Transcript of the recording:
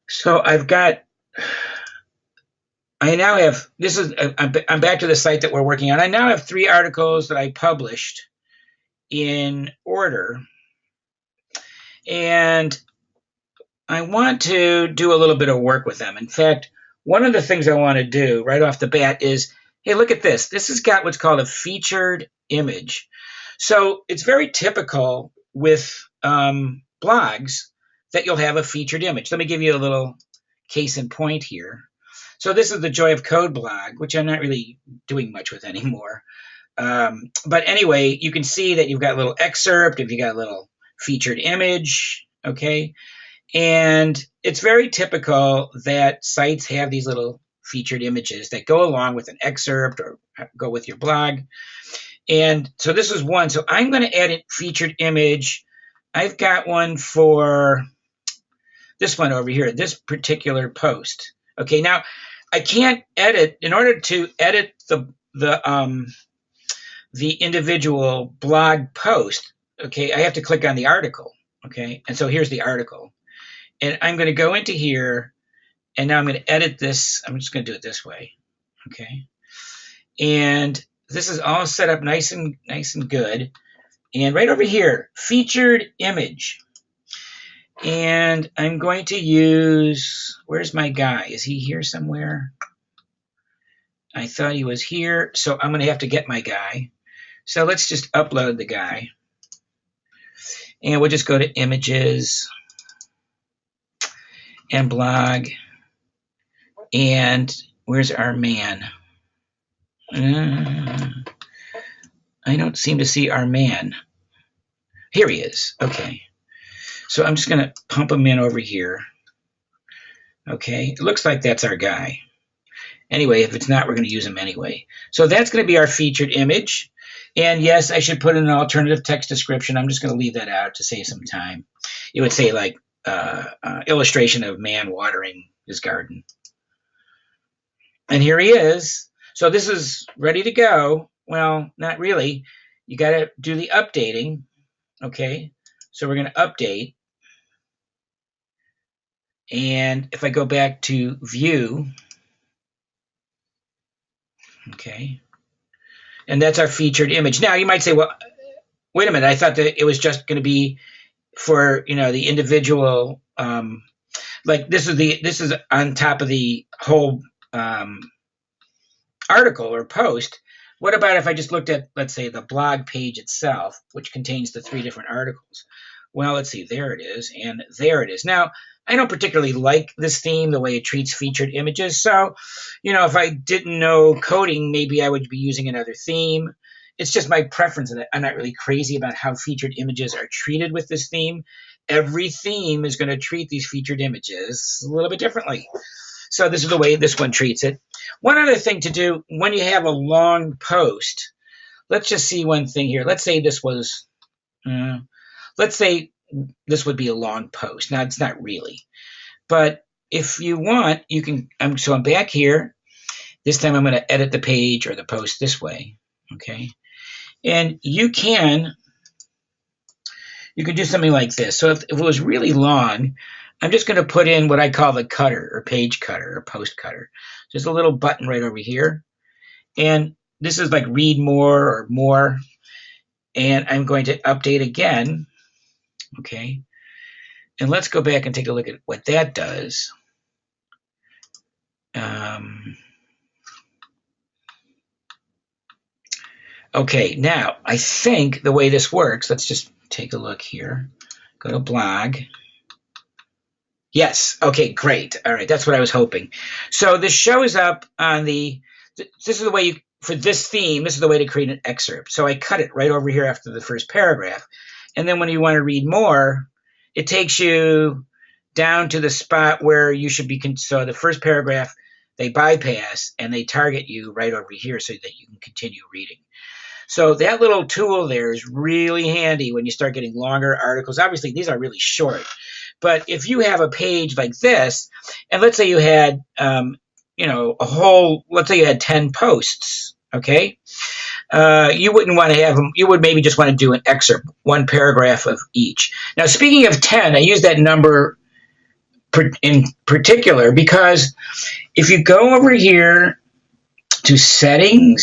So I now have, I'm back to the site that we're working on. I now have 3 articles that I published in order. And I want to do a little bit of work with them. In fact, one of the things I want to do right off the bat is, hey, look at this. This has got what's called a featured image. So it's very typical with blogs that you'll have a featured image. Let me give you a little case in point here. So this is the Joy of Code blog, which I'm not really doing much with anymore. But anyway, you can see that you've got a little excerpt, if you got a little featured image, okay? And it's very typical that sites have these little featured images that go along with an excerpt or go with your blog. And so this is one. So I'm going to add a featured image. I've got one for this one over here, this particular post. Okay, now I can't edit. In order to edit the individual blog post, okay, I have to click on the article. Okay, and so here's the article. And I'm going to go into here, and now I'm going to edit this. I'm just going to do it this way, okay? And this is all set up nice and good. And right over here, featured image. And I'm going to use, where's my guy? Is he here somewhere? I thought he was here, so I'm going to have to get my guy. So let's just upload the guy. And we'll just go to images and blog, and where's our man? I don't seem to see our man. Here he is. Okay. So I'm just going to pump him in over here. Okay. It looks like that's our guy. Anyway, if it's not, we're going to use him anyway. So that's going to be our featured image. And yes, I should put in an alternative text description. I'm just going to leave that out to save some time. It would say like, illustration of man watering his garden. And here he is. So this is ready to go. Well, not really. You got to do the updating. Okay. So we're going to update. And if I go back to view, okay. And that's our featured image. Now you might say, well, wait a minute. I thought that it was just going to be for, the individual, like this is on top of the whole article or post. What about if I just looked at, let's say, the blog page itself, which contains the 3 different articles? Well, let's see, there it is, and there it is. Now, I don't particularly like this theme, the way it treats featured images. So, if I didn't know coding, maybe I would be using another theme. It's just my preference, and I'm not really crazy about how featured images are treated with this theme. Every theme is going to treat these featured images a little bit differently. So this is the way this one treats it. One other thing to do when you have a long post, let's just see one thing here. Let's say this was, let's say this would be a long post. Now, it's not really. But if you want, you can, so I'm back here. This time I'm going to edit the page or the post this way, okay? And you can do something like this. So if it was really long, I'm just going to put in what I call the cutter or page cutter or post cutter. Just a little button right over here. And this is like read more or more. And I'm going to update again. Okay. And let's go back and take a look at what that does. Okay, now I think the way this works, let's just take a look here. Go to blog. Yes, okay, great. All right, that's what I was hoping. So this shows up on this is the way for this theme, this is the way to create an excerpt. So I cut it right over here after the first paragraph. And then when you want to read more, it takes you down to the spot where you should be. So the first paragraph, they bypass and they target you right over here so that you can continue reading. So that little tool there is really handy when you start getting longer articles. Obviously, these are really short. But if you have a page like this, and let's say you had, let's say you had 10 posts, okay? You wouldn't want to have them. You would maybe just want to do an excerpt, 1 paragraph of each. Now, speaking of 10, I use that number in particular, because if you go over here to settings,